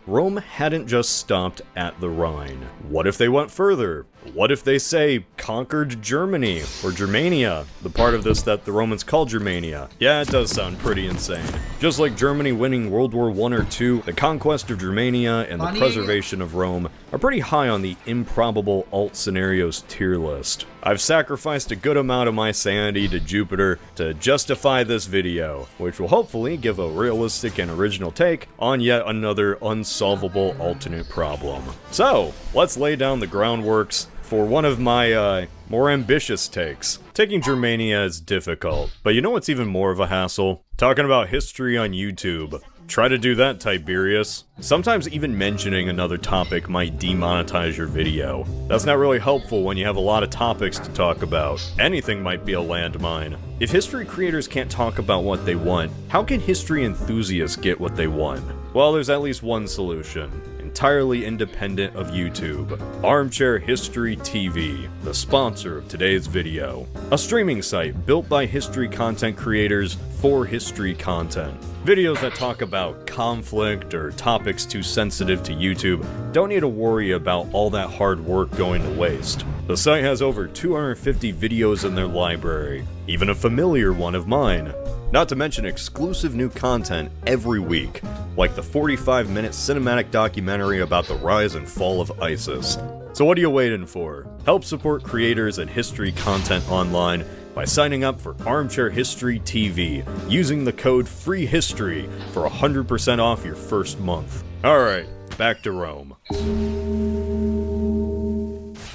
Rome hadn't just stopped at the Rhine. What if they went further? What if they, say, conquered Germany, or Germania, the part of this that the Romans called Germania? Yeah, it does sound pretty insane. Just like Germany winning World War I or II, the conquest of Germania and the preservation of Rome are pretty high on the improbable alt scenarios tier list. I've sacrificed a good amount of my sanity to Jupiter to justify this video, which will hopefully give a realistic and original take on yet another unsolvable alternate problem. So, let's lay down the groundworks for one of my, more ambitious takes. Taking Germania is difficult, but you know what's even more of a hassle? Talking about history on YouTube. Try to do that, Tiberius. Sometimes even mentioning another topic might demonetize your video. That's not really helpful when you have a lot of topics to talk about. Anything might be a landmine. If history creators can't talk about what they want, how can history enthusiasts get what they want? Well, there's at least one solution. Entirely independent of YouTube. Armchair History TV, the sponsor of today's video. A streaming site built by history content creators for history content. Videos that talk about conflict or topics too sensitive to YouTube don't need to worry about all that hard work going to waste. The site has over 250 videos in their library, even a familiar one of mine. Not to mention exclusive new content every week, like the 45-minute cinematic documentary about the rise and fall of ISIS. So what are you waiting for? Help support creators and history content online by signing up for Armchair History TV, using the code FREEHISTORY for 100% off your first month. Alright, back to Rome.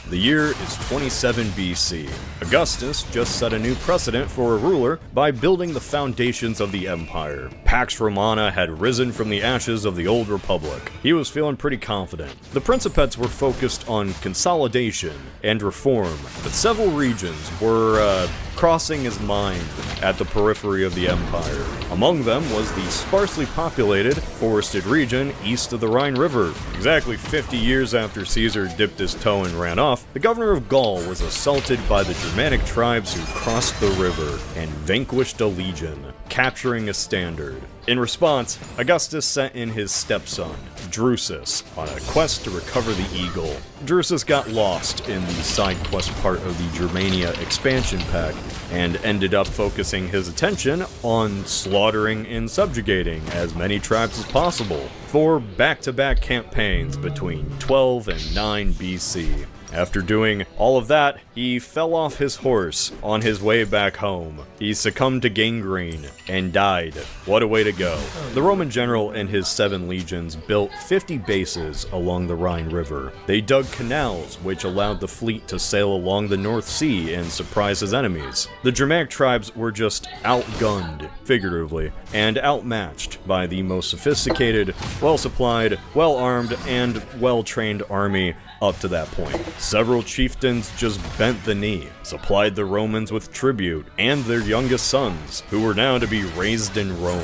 The year is 27 BC. Augustus just set a new precedent for a ruler by building the foundations of the empire. Pax Romana had risen from the ashes of the old republic. He was feeling pretty confident. The Principates were focused on consolidation and reform, but several regions were, crossing his mind at the periphery of the empire. Among them was the sparsely populated, forested region east of the Rhine River. Exactly 50 years after Caesar dipped his toe and ran off, the governor of Gaul was assaulted by the Germanic tribes who crossed the river and vanquished a legion, capturing a standard. In response, Augustus sent in his stepson, Drusus, on a quest to recover the eagle. Drusus got lost in the side quest part of the Germania expansion pack, and ended up focusing his attention on slaughtering and subjugating as many tribes as possible for back-to-back campaigns between 12 and 9 BC. After doing all of that, he fell off his horse on his way back home. He succumbed to gangrene and died. What a way to go. The Roman general and his 7 legions built 50 bases along the Rhine River. They dug canals, which allowed the fleet to sail along the North Sea and surprise his enemies. The Germanic tribes were just outgunned, figuratively, and outmatched by the most sophisticated, well-supplied, well-armed, and well-trained army up to that point. Several chieftains just bent the knee, supplied the Romans with tribute, and their youngest sons, who were now to be raised in Rome.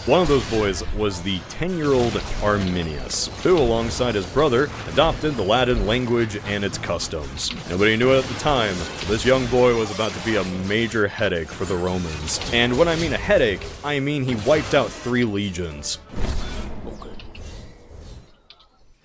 One of those boys was the 10-year-old Arminius, who, alongside his brother, adopted the Latin language and its customs. Nobody knew it at the time, this young boy was about to be a major headache for the Romans. And when I mean a headache, I mean he wiped out 3 legions.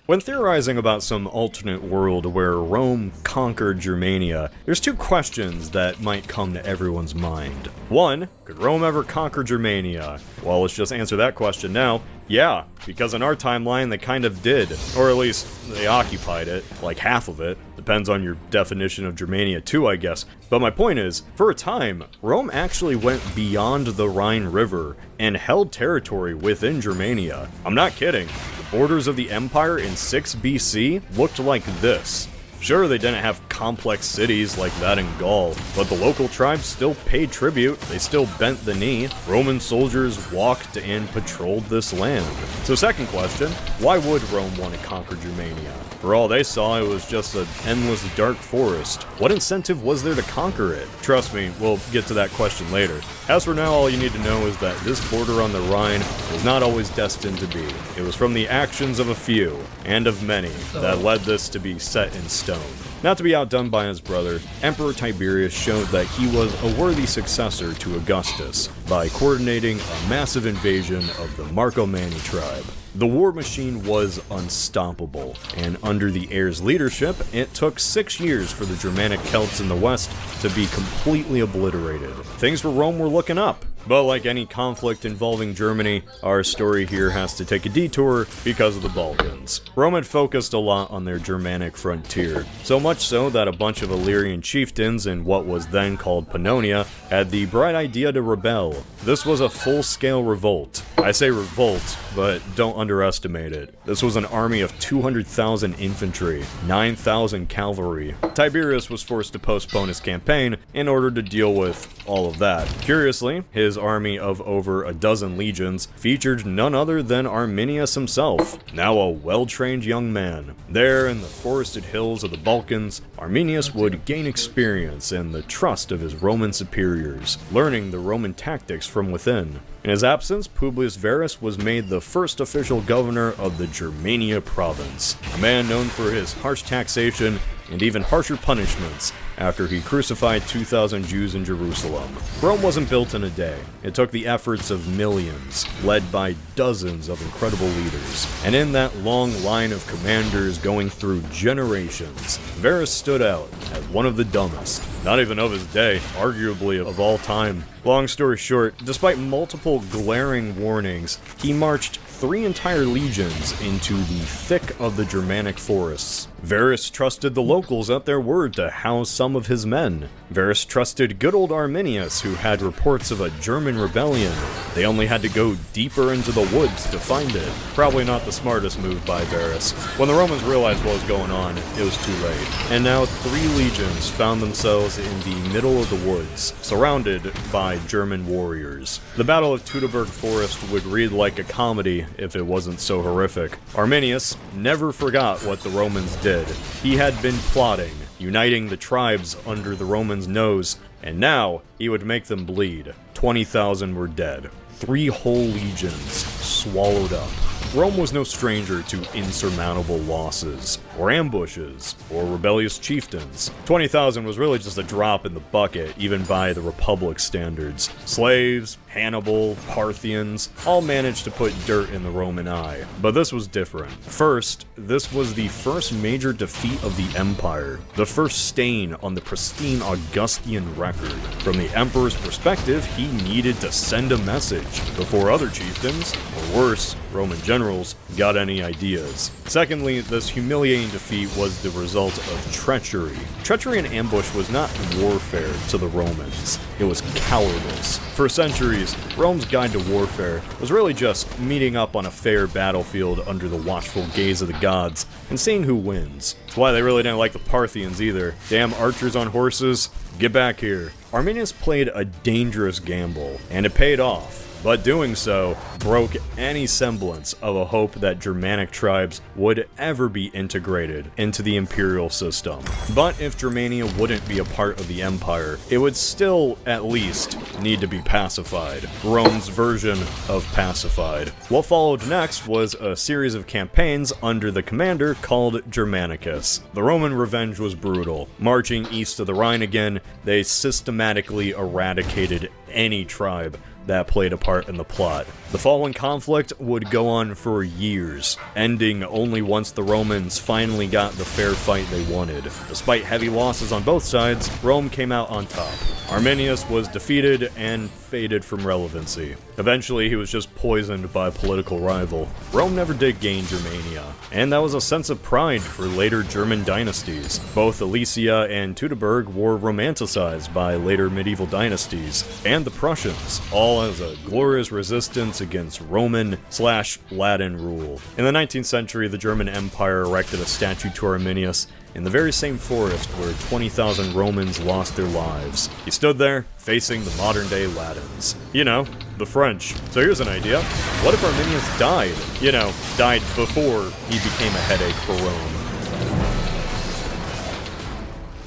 When theorizing about some alternate world where Rome conquered Germania, there's 2 questions that might come to everyone's mind. 1, could Rome ever conquer Germania? Well, let's just answer that question now. Yeah, because in our timeline they kind of did, or at least they occupied it, like half of it. Depends on your definition of Germania too, I guess. But my point is, for a time, Rome actually went beyond the Rhine River and held territory within Germania. I'm not kidding. The borders of the empire in 6 BC looked like this. Sure, they didn't have complex cities like that in Gaul, but the local tribes still paid tribute, they still bent the knee. Roman soldiers walked and patrolled this land. So second question, why would Rome want to conquer Germania? For all they saw, it was just an endless dark forest. What incentive was there to conquer it? Trust me, we'll get to that question later. As for now, all you need to know is that this border on the Rhine was not always destined to be. It was from the actions of a few, and of many, that led this to be set in stone. Not to be outdone by his brother, Emperor Tiberius showed that he was a worthy successor to Augustus by coordinating a massive invasion of the Marcomanni tribe. The war machine was unstoppable, and under the heir's leadership, it took 6 years for the Germanic Celts in the west to be completely obliterated. Things for Rome were looking up. But like any conflict involving Germany, our story here has to take a detour because of the Balkans. Rome had focused a lot on their Germanic frontier, so much so that a bunch of Illyrian chieftains in what was then called Pannonia had the bright idea to rebel. This was a full-scale revolt. I say revolt, but don't underestimate it. This was an army of 200,000 infantry, 9,000 cavalry. Tiberius was forced to postpone his campaign in order to deal with all of that. Curiously, his army of over a dozen legions featured none other than Arminius himself, now a well-trained young man. There in the forested hills of the Balkans, Arminius would gain experience and the trust of his Roman superiors, learning the Roman tactics from within. In his absence, Publius Verus was made the first official governor of the Germania province, a man known for his harsh taxation and even harsher punishments after he crucified 2,000 Jews in Jerusalem. Rome wasn't built in a day. It took the efforts of millions, led by dozens of incredible leaders. And in that long line of commanders going through generations, Verus stood out as one of the dumbest, not even of his day, arguably of all time. Long story short, despite multiple glaring warnings, he marched 3 entire legions into the thick of the Germanic forests. Verus trusted the locals at their word to house some of his men. Verus trusted good old Arminius, who had reports of a German rebellion. They only had to go deeper into the woods to find it. Probably not the smartest move by Verus. When the Romans realized what was going on, it was too late. And now 3 legions found themselves in the middle of the woods, surrounded by German warriors. The Battle of Teutoburg Forest would read like a comedy if it wasn't so horrific. Arminius never forgot what the Romans did. He had been plotting, uniting the tribes under the Romans' nose, and now he would make them bleed. 20,000 were dead. 3 whole legions swallowed up. Rome was no stranger to insurmountable losses, or ambushes, or rebellious chieftains. 20,000 was really just a drop in the bucket, even by the Republic standards. Slaves, Hannibal, Parthians, all managed to put dirt in the Roman eye. But this was different. First, this was the first major defeat of the Empire, the first stain on the pristine Augustan record. From the Emperor's perspective, he needed to send a message before other chieftains, or worse, Roman generals, got any ideas. Secondly, this humiliating defeat was the result of treachery. Treachery and ambush was not warfare to the Romans, it was cowardice. For centuries, Rome's guide to warfare was really just meeting up on a fair battlefield under the watchful gaze of the gods and seeing who wins. That's why they really didn't like the Parthians either. Damn archers on horses, get back here. Arminius played a dangerous gamble, and it paid off. But doing so broke any semblance of a hope that Germanic tribes would ever be integrated into the imperial system. But if Germania wouldn't be a part of the empire, it would still, at least, need to be pacified. Rome's version of pacified. What followed next was a series of campaigns under the commander called Germanicus. The Roman revenge was brutal. Marching east of the Rhine again, they systematically eradicated any tribe that played a part in the plot. The following conflict would go on for years, ending only once the Romans finally got the fair fight they wanted. Despite heavy losses on both sides, Rome came out on top. Arminius was defeated and faded from relevancy. Eventually, he was just poisoned by a political rival. Rome never did gain Germania, and that was a sense of pride for later German dynasties. Both Alesia and Teutoburg were romanticized by later medieval dynasties, and the Prussians, all as a glorious resistance against Roman/Latin rule. In the 19th century, the German Empire erected a statue to Arminius in the very same forest where 20,000 Romans lost their lives. He stood there, facing the modern-day Latins. You know, the French. So here's an idea. What if Arminius died? You know, died before he became a headache for Rome.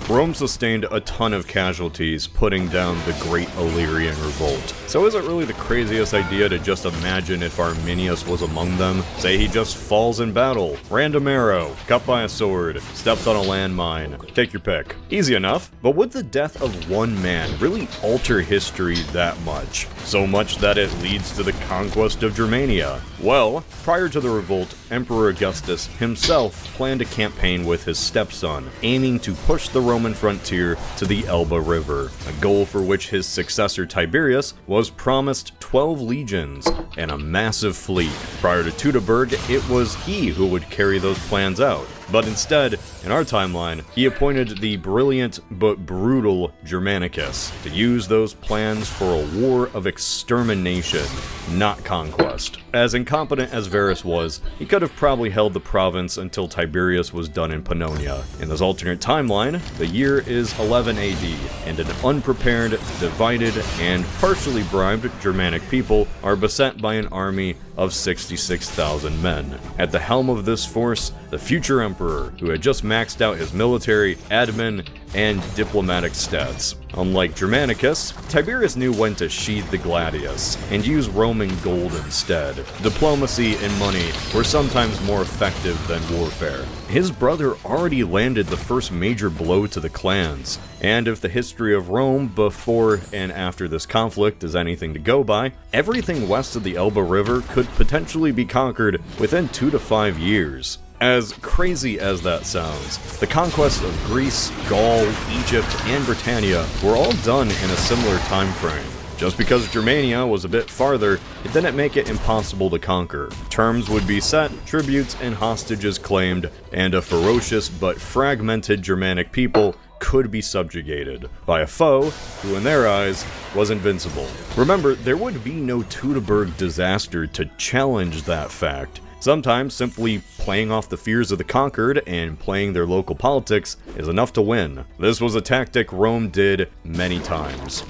Rome sustained a ton of casualties putting down the Great Illyrian Revolt. So is it really the craziest idea to just imagine if Arminius was among them? Say he just falls in battle, random arrow, cut by a sword, steps on a landmine, take your pick. Easy enough, but would the death of one man really alter history that much? So much that it leads to the conquest of Germania? Well, prior to the revolt, Emperor Augustus himself planned a campaign with his stepson, aiming to push the Roman frontier to the Elbe River, a goal for which his successor Tiberius was promised 12 legions and a massive fleet. Prior to Teutoburg, it was he who would carry those plans out. But instead, in our timeline, he appointed the brilliant but brutal Germanicus to use those plans for a war of extermination, not conquest. As incompetent as Varus was, he could have probably held the province until Tiberius was done in Pannonia. In this alternate timeline, the year is 11 AD, and an unprepared, divided, and partially bribed Germanic people are beset by an army of 66,000 men. At the helm of this force, the future emperor, who had just maxed out his military, admin, and diplomatic stats. Unlike Germanicus, Tiberius knew when to sheathe the gladius and use Roman gold instead. Diplomacy and money were sometimes more effective than warfare. His brother already landed the first major blow to the clans, and if the history of Rome before and after this conflict is anything to go by, everything west of the Elbe River could potentially be conquered within 2 to 5 years. As crazy as that sounds, the conquests of Greece, Gaul, Egypt, and Britannia were all done in a similar time frame. Just because Germania was a bit farther, it didn't make it impossible to conquer. Terms would be set, tributes and hostages claimed, and a ferocious but fragmented Germanic people could be subjugated by a foe who in their eyes was invincible. Remember, there would be no Teutoburg disaster to challenge that fact. Sometimes simply playing off the fears of the conquered and playing their local politics is enough to win. This was a tactic Rome did many times.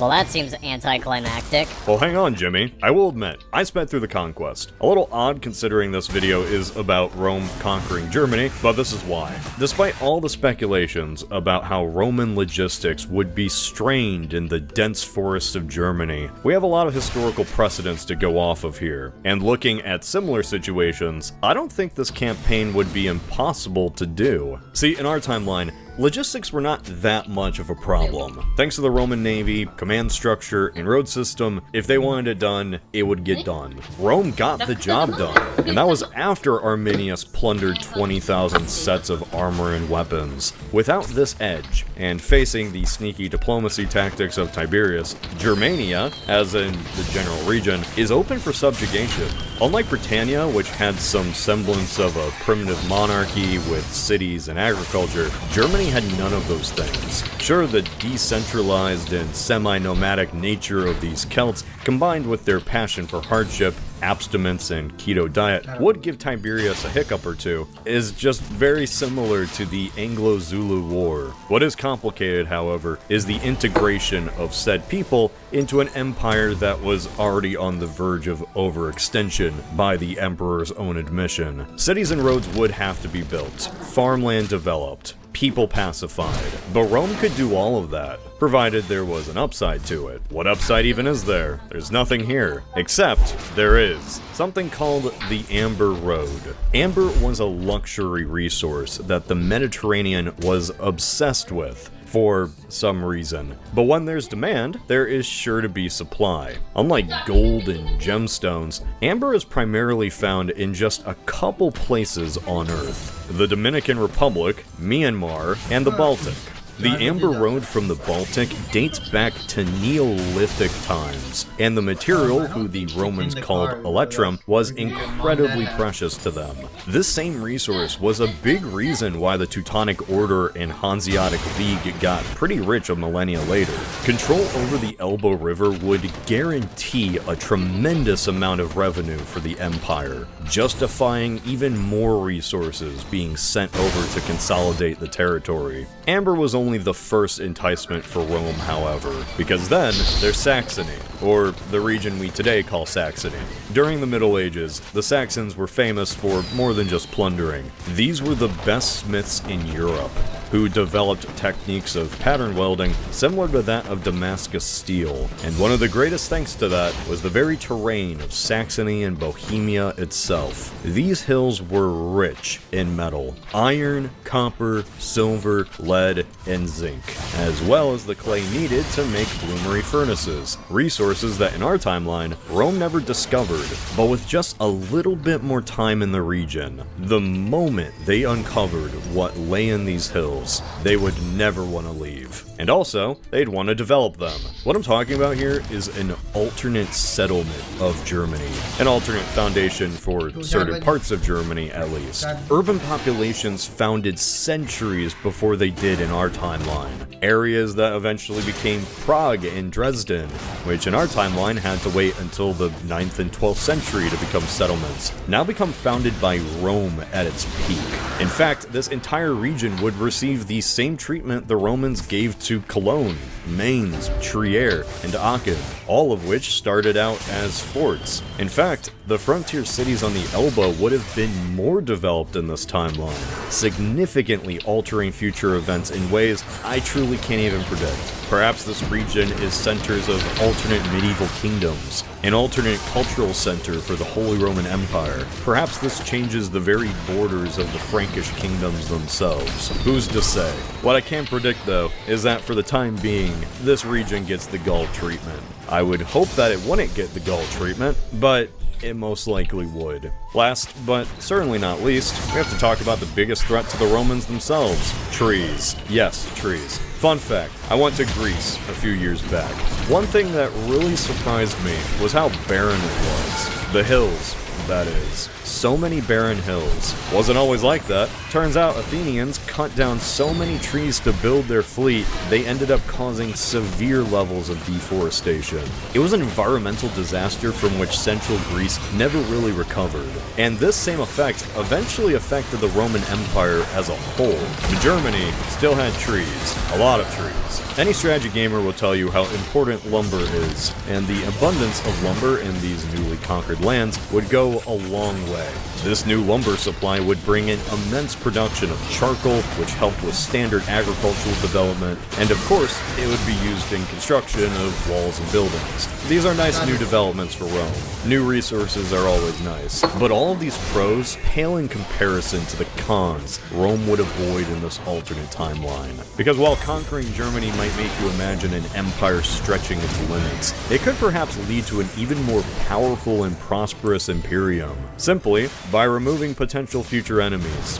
Well, that seems anticlimactic. Well, hang on, Jimmy. I will admit, I sped through the conquest. A little odd considering this video is about Rome conquering Germany, but this is why. Despite all the speculations about how Roman logistics would be strained in the dense forests of Germany, we have a lot of historical precedents to go off of here. And looking at similar situations, I don't think this campaign would be impossible to do. See, in our timeline, logistics were not that much of a problem. Thanks to the Roman navy, command structure, and road system, if they wanted it done, it would get done. Rome got the job done, and that was after Arminius plundered 20,000 sets of armor and weapons. Without this edge, and facing the sneaky diplomacy tactics of Tiberius, Germania, as in the general region, is open for subjugation. Unlike Britannia, which had some semblance of a primitive monarchy with cities and agriculture, Germany had none of those things. Sure, the decentralized and semi-nomadic nature of these Celts, combined with their passion for hardship, abstinence, and keto diet, would give Tiberius a hiccup or two, is just very similar to the Anglo-Zulu War. What is complicated, however, is the integration of said people into an empire that was already on the verge of overextension by the emperor's own admission. Cities and roads would have to be built, farmland developed, people pacified, but Rome could do all of that, provided there was an upside to it. What upside even is there? There's nothing here. Except, there is something called the Amber Road. Amber was a luxury resource that the Mediterranean was obsessed with for some reason. But when there's demand, there is sure to be supply. Unlike gold and gemstones, amber is primarily found in just a couple places on Earth: the Dominican Republic, Myanmar, and the Baltic. The Amber Road from the Baltic dates back to Neolithic times, and the material, who the Romans called electrum, was incredibly precious to them. This same resource was a big reason why the Teutonic Order and Hanseatic League got pretty rich a millennia later. Control over the Elbe River would guarantee a tremendous amount of revenue for the empire, justifying even more resources being sent over to consolidate the territory. Amber was only only the first enticement for Rome, however, because then there's Saxony, or the region we today call Saxony. During the Middle Ages, the Saxons were famous for more than just plundering. These were the best smiths in Europe, who developed techniques of pattern welding similar to that of Damascus steel. And one of the greatest thanks to that was the very terrain of Saxony and Bohemia itself. These hills were rich in metal: iron, copper, silver, lead, and zinc, as well as the clay needed to make bloomery furnaces, resources that in our timeline, Rome never discovered. But with just a little bit more time in the region, the moment they uncovered what lay in these hills, they would never want to leave. And also, they'd want to develop them. What I'm talking about here is an alternate settlement of Germany, an alternate foundation for certain parts of Germany at least. Urban populations founded centuries before they did in our timeline. Areas that eventually became Prague and Dresden, which in our timeline had to wait until the 9th and 12th century to become settlements, now become founded by Rome at its peak. In fact, this entire region would receive the same treatment the Romans gave to Cologne, Mainz, Trier, and Aachen, all of which started out as forts. In fact, the frontier cities on the Elbe would have been more developed in this timeline, significantly altering future events in ways I truly can't even predict. Perhaps this region is centers of alternate medieval kingdoms, an alternate cultural center for the Holy Roman Empire. Perhaps this changes the very borders of the Frankish kingdoms themselves. Who's to say? What I can predict, though, is that for the time being, this region gets the Gaul treatment. I would hope that it wouldn't get the Gaul treatment, but it most likely would. Last, but certainly not least, we have to talk about the biggest threat to the Romans themselves: trees. Yes, trees. Fun fact, I went to Greece a few years back. One thing that really surprised me was how barren it was. The hills, that is. So many barren hills. Wasn't always like that. Turns out Athenians cut down so many trees to build their fleet, they ended up causing severe levels of deforestation. It was an environmental disaster from which central Greece never really recovered. And this same effect eventually affected the Roman Empire as a whole. But Germany still had trees. A lot of trees. Any strategy gamer will tell you how important lumber is, and the abundance of lumber in these newly conquered lands would go a long way. This new lumber supply would bring in immense production of charcoal, which helped with standard agricultural development, and of course, it would be used in construction of walls and buildings. These are nice new developments for Rome. New resources are always nice, but all of these pros pale in comparison to the cons Rome would avoid in this alternate timeline. Because while conquering Germany might make you imagine an empire stretching its limits, it could perhaps lead to an even more powerful and prosperous imperium, simply by removing potential future enemies.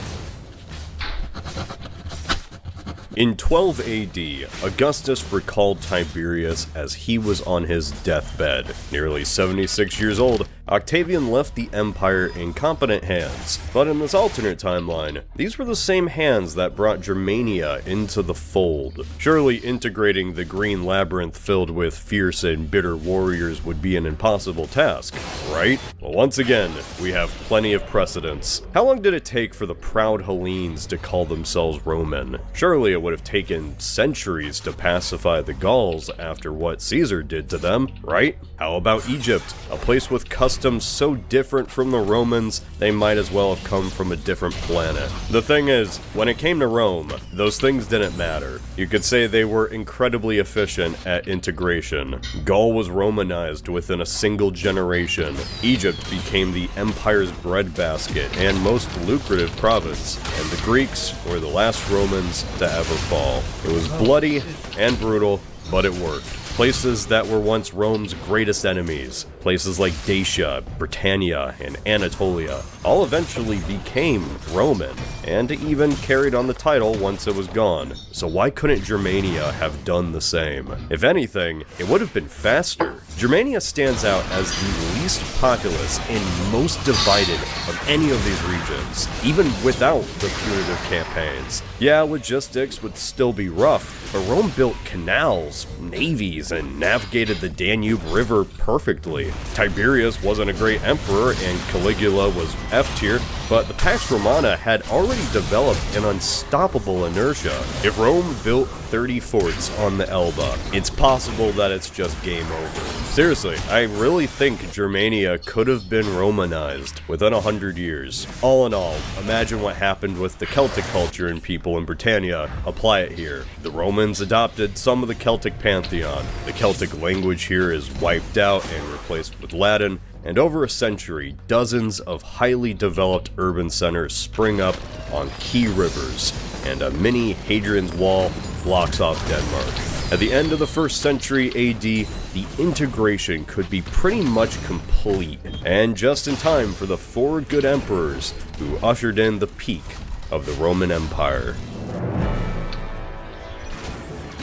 In 12 AD, Augustus recalled Tiberius as he was on his deathbed. Nearly 76 years old, Octavian left the empire in competent hands. But in this alternate timeline, these were the same hands that brought Germania into the fold. Surely integrating the Green Labyrinth filled with fierce and bitter warriors would be an impossible task, right? Well, once again, we have plenty of precedents. How long did it take for the proud Hellenes to call themselves Roman? Surely it would have taken centuries to pacify the Gauls after what Caesar did to them, right? How about Egypt, a place with customs so different from the Romans, they might as well have come from a different planet. The thing is, when it came to Rome, those things didn't matter. You could say they were incredibly efficient at integration. Gaul was Romanized within a single generation. Egypt became the empire's breadbasket and most lucrative province, and the Greeks were the last Romans to ever fall. It was bloody and brutal, but it worked. Places that were once Rome's greatest enemies, places like Dacia, Britannia, and Anatolia, all eventually became Roman, and even carried on the title once it was gone. So why couldn't Germania have done the same? If anything, it would have been faster. Germania stands out as the least populous and most divided of any of these regions, even without the punitive campaigns. Yeah, logistics would still be rough, but Rome built canals, navies, and navigated the Danube River perfectly. Tiberius wasn't a great emperor, and Caligula was F-tier, but the Pax Romana had already developed an unstoppable inertia. If Rome built 30 forts on the Elbe. It's possible that it's just game over. Seriously, I really think Germania could have been Romanized within 100 years. All in all, imagine what happened with the Celtic culture and people in Britannia. Apply it here. The Romans adopted some of the Celtic pantheon. The Celtic language here is wiped out and replaced with Latin, and over a century, dozens of highly developed urban centers spring up on key rivers, and a mini Hadrian's Wall blocks off Denmark. At the end of the 1st century AD, the integration could be pretty much complete, and just in time for the 4 good emperors who ushered in the peak of the Roman Empire.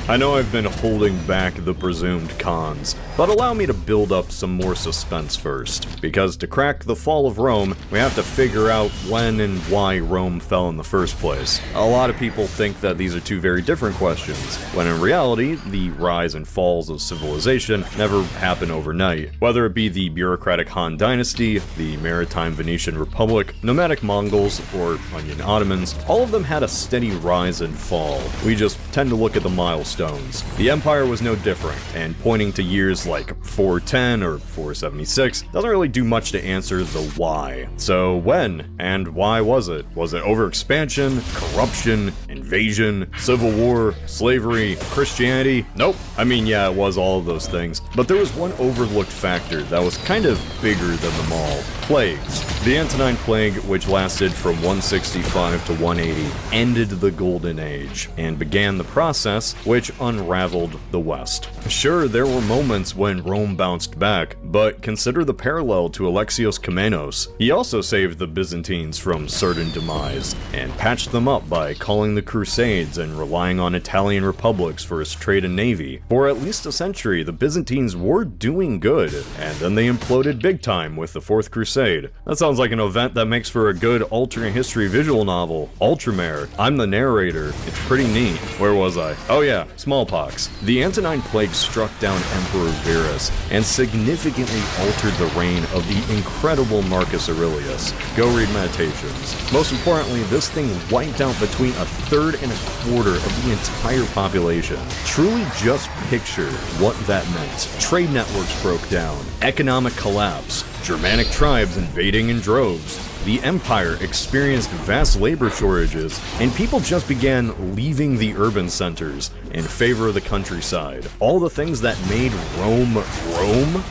I know I've been holding back the presumed cons, but allow me to build up some more suspense first, because to crack the fall of Rome, we have to figure out when and why Rome fell in the first place. A lot of people think that these are two very different questions, when in reality, the rise and falls of civilization never happen overnight. Whether it be the bureaucratic Han Dynasty, the maritime Venetian Republic, nomadic Mongols, or Onion Ottomans, all of them had a steady rise and fall. We just tend to look at the milestones. The Empire was no different, and pointing to years like 410 or 476 doesn't really do much to answer the why. So when and why was it? Was it overexpansion, corruption, invasion, civil war, slavery, Christianity? Nope. I mean, yeah, it was all of those things, but there was one overlooked factor that was kind of bigger than them all. Plagues. The Antonine Plague, which lasted from 165 to 180, ended the Golden Age, and began the process which unraveled the West. Sure, there were moments when Rome bounced back, but consider the parallel to Alexios Komnenos. He also saved the Byzantines from certain demise, and patched them up by calling the Crusades and relying on Italian republics for his trade and navy. For at least a century, the Byzantines were doing good, and then they imploded big time with the Fourth Crusade. That sounds like an event that makes for a good alternate history visual novel. Ultramare. I'm the narrator. It's pretty neat. Where was I? Oh yeah, smallpox. The Antonine Plague struck down Emperor Verus and significantly altered the reign of the incredible Marcus Aurelius. Go read Meditations. Most importantly, this thing wiped out between 1/3 and 1/4 of the entire population. Truly just picture what that meant. Trade networks broke down, economic collapse, Germanic tribes invading in droves. The Empire experienced vast labor shortages, and people just began leaving the urban centers in favor of the countryside. All the things that made Rome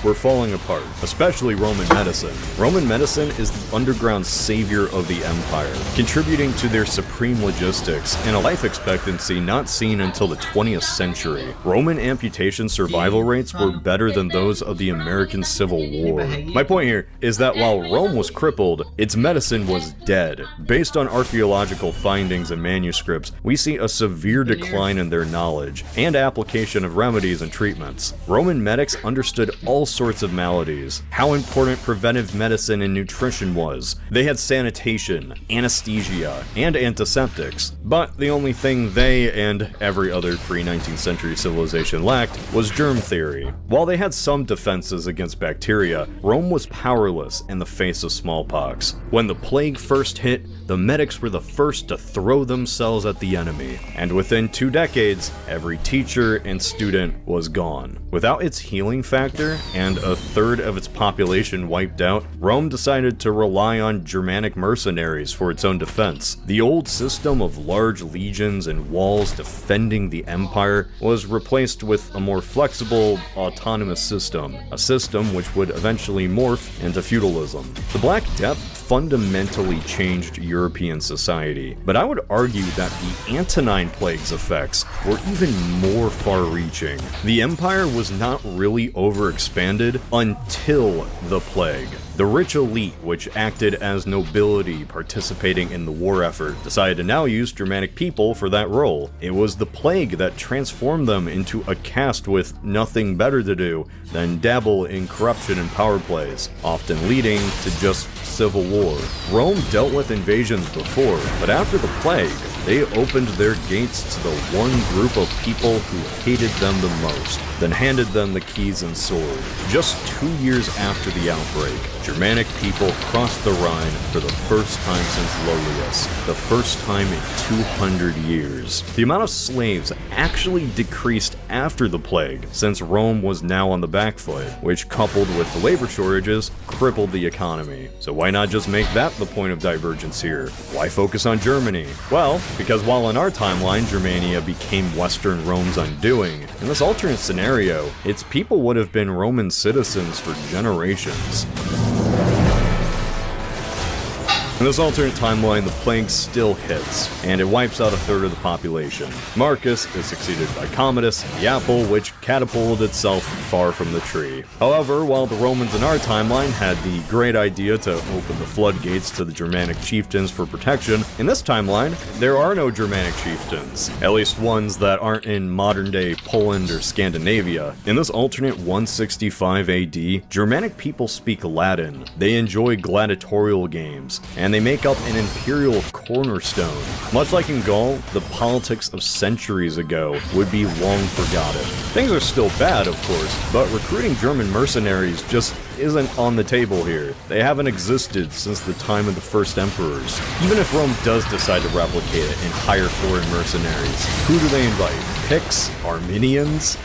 were falling apart, especially Roman medicine. Roman medicine is the underground savior of the Empire, contributing to their supreme logistics and a life expectancy not seen until the 20th century. Roman amputation survival rates were better than those of the American Civil War. My point here is that while Rome was crippled, its medicine was dead. Based on archaeological findings and manuscripts, we see a severe decline in their knowledge and application of remedies and treatments. Roman medics understood all sorts of maladies, how important preventive medicine and nutrition was. They had sanitation, anesthesia, and antiseptics, but the only thing they and every other pre-19th century civilization lacked was germ theory. While they had some defenses against bacteria, Rome was powerless in the face of smallpox. When the plague first hit, the medics were the first to throw themselves at the enemy, and within 2 decades, every teacher and student was gone. Without its healing factor, and 1/3 of its population wiped out, Rome decided to rely on Germanic mercenaries for its own defense. The old system of large legions and walls defending the empire was replaced with a more flexible, autonomous system, a system which would eventually morph into feudalism. The Black Death fundamentally changed European society, but I would argue that the Antonine Plague's effects were even more far-reaching. The empire was not really overexpanded until the plague. The rich elite, which acted as nobility participating in the war effort, decided to now use Germanic people for that role. It was the plague that transformed them into a caste with nothing better to do than dabble in corruption and power plays, often leading to just civil war. Rome dealt with invasions before, but after the plague, they opened their gates to the one group of people who hated them the most, then handed them the keys and sword. Just 2 years after the outbreak, Germanic people crossed the Rhine for the first time since Lollius, the first time in 200 years. The amount of slaves actually decreased after the plague, since Rome was now on the back foot, which coupled with the labor shortages, crippled the economy. So why not just make that the point of divergence here? Why focus on Germany? Well, because while in our timeline Germania became Western Rome's undoing, in this alternate scenario, its people would have been Roman citizens for generations. In this alternate timeline, the plague still hits, and it wipes out a third of the population. Marcus is succeeded by Commodus, the apple, which catapulted itself far from the tree. However, while the Romans in our timeline had the great idea to open the floodgates to the Germanic chieftains for protection, in this timeline, there are no Germanic chieftains, at least ones that aren't in modern-day Poland or Scandinavia. In this alternate 165 AD, Germanic people speak Latin, they enjoy gladiatorial games, and they make up an imperial cornerstone. Much like in Gaul, the politics of centuries ago would be long forgotten. Things are still bad, of course, but recruiting German mercenaries just isn't on the table here. They haven't existed since the time of the first emperors. Even if Rome does decide to replicate it and hire foreign mercenaries, who do they invite? Picts? Armenians?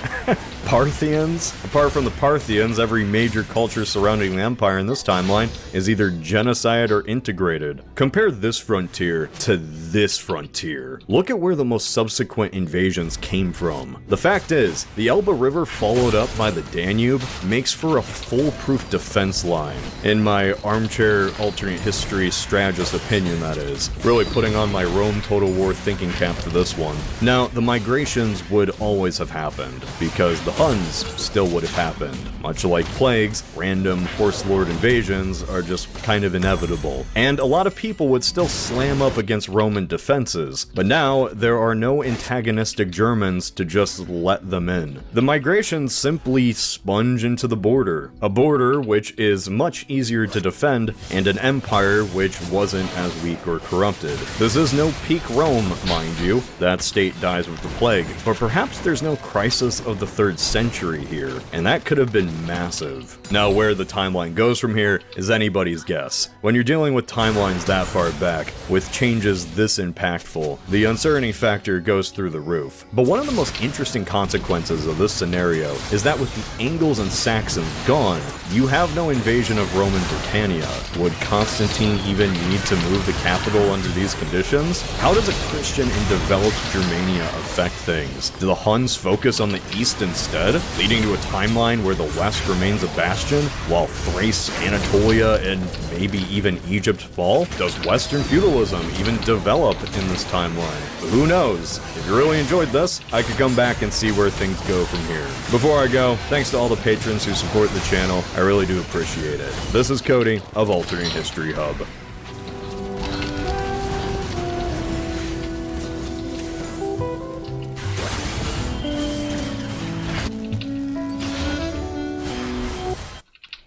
Parthians? Apart from the Parthians, every major culture surrounding the empire in this timeline is either genocide or integrated. Compare this frontier to this frontier. Look at where the most subsequent invasions came from. The fact is, the Elbe River followed up by the Danube makes for a foolproof defense line. In my armchair alternate history strategist opinion, that is. Really putting on my Rome Total War thinking cap for this one. Now, the migrations would always have happened, because the Huns still would have happened. Much like plagues, random horse lord invasions are just kind of inevitable. And a lot of people would still slam up against Roman defenses, but now there are no antagonistic Germans to just let them in. The migrations simply sponge into the border, a border which is much easier to defend, and an empire which wasn't as weak or corrupted. This is no peak Rome, mind you. That state dies with the plague, but perhaps there's no crisis of the 3rd century here, and that could have been massive. Now, where the timeline goes from here is anybody's guess. When you're dealing with timelines that far back, with changes this impactful, the uncertainty factor goes through the roof. But one of the most interesting consequences of this scenario is that with the Angles and Saxons gone, you have no invasion of Roman Britannia. Would Constantine even need to move the capital under these conditions? How does a Christian and developed Germania affect things? Do the Huns focus on the east instead, leading to a timeline where the west remains a bastion, while Thrace, Anatolia, and maybe even Egypt fall? Does Western feudalism even develop in this timeline? Who knows? If you really enjoyed this, I could come back and see where things go from here. Before I go, thanks to all the patrons who support the channel, I really do appreciate it. This is Cody of Alternate History Hub.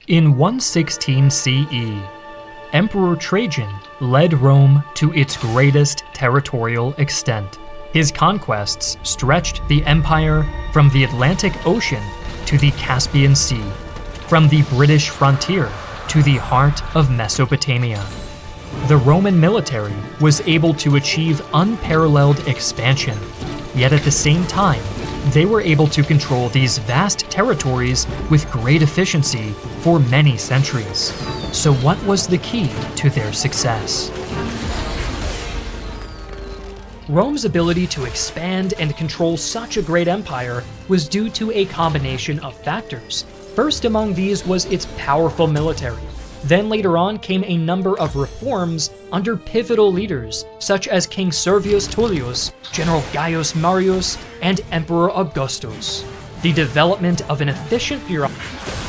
In 116 CE, Emperor Trajan led Rome to its greatest territorial extent. His conquests stretched the empire from the Atlantic Ocean to the Caspian Sea, from the British frontier to the heart of Mesopotamia. The Roman military was able to achieve unparalleled expansion, yet at the same time, they were able to control these vast territories with great efficiency for many centuries. So what was the key to their success? Rome's ability to expand and control such a great empire was due to a combination of factors. First among these was its powerful military. Then later on came a number of reforms under pivotal leaders such as King Servius Tullius, General Gaius Marius, and Emperor Augustus. The development of an efficient bureaucracy.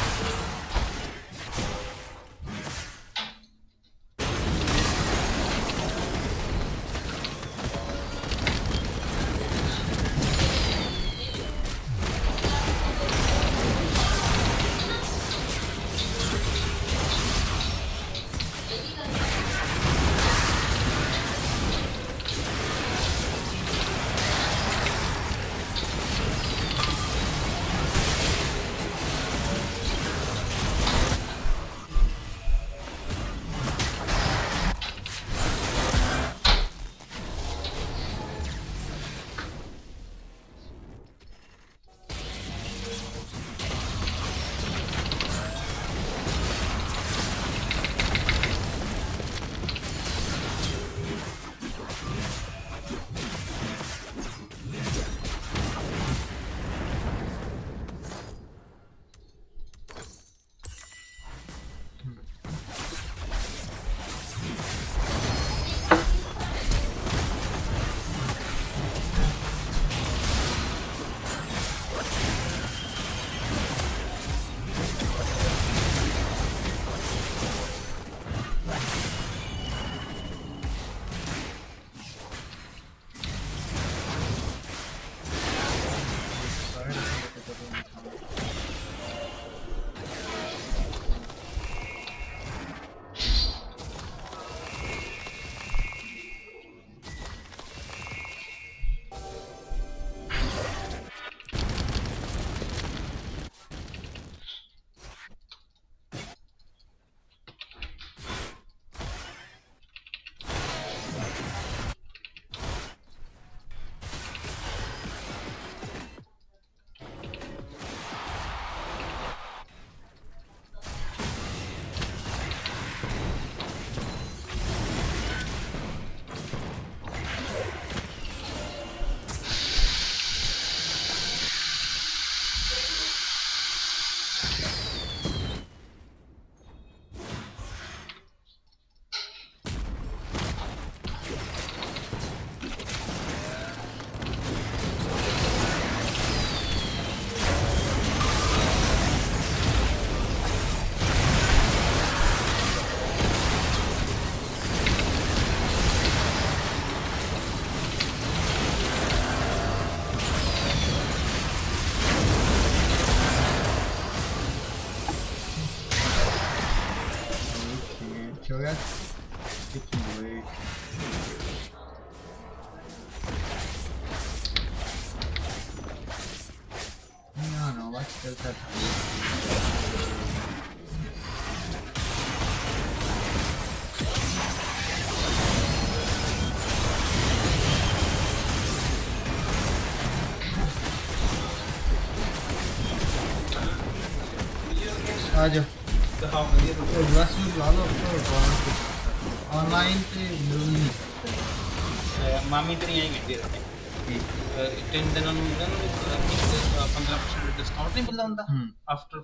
No, what does that आ जाओ बस भी बुला लो online पे नहीं ਮਾਮੀ ਤੇਰੀ ਐਂ ਗਿੱਟੀ ਰੱਖੇ ਤਿੰਨ ਦਿਨਾਂ ਨੂੰ ਮਿਲਦਾ ਨਾ 15% ਡਿਸਕਾਊਂਟ ਨਹੀਂ ਮਿਲਦਾ ਹੁੰਦਾ ਆਫਟਰ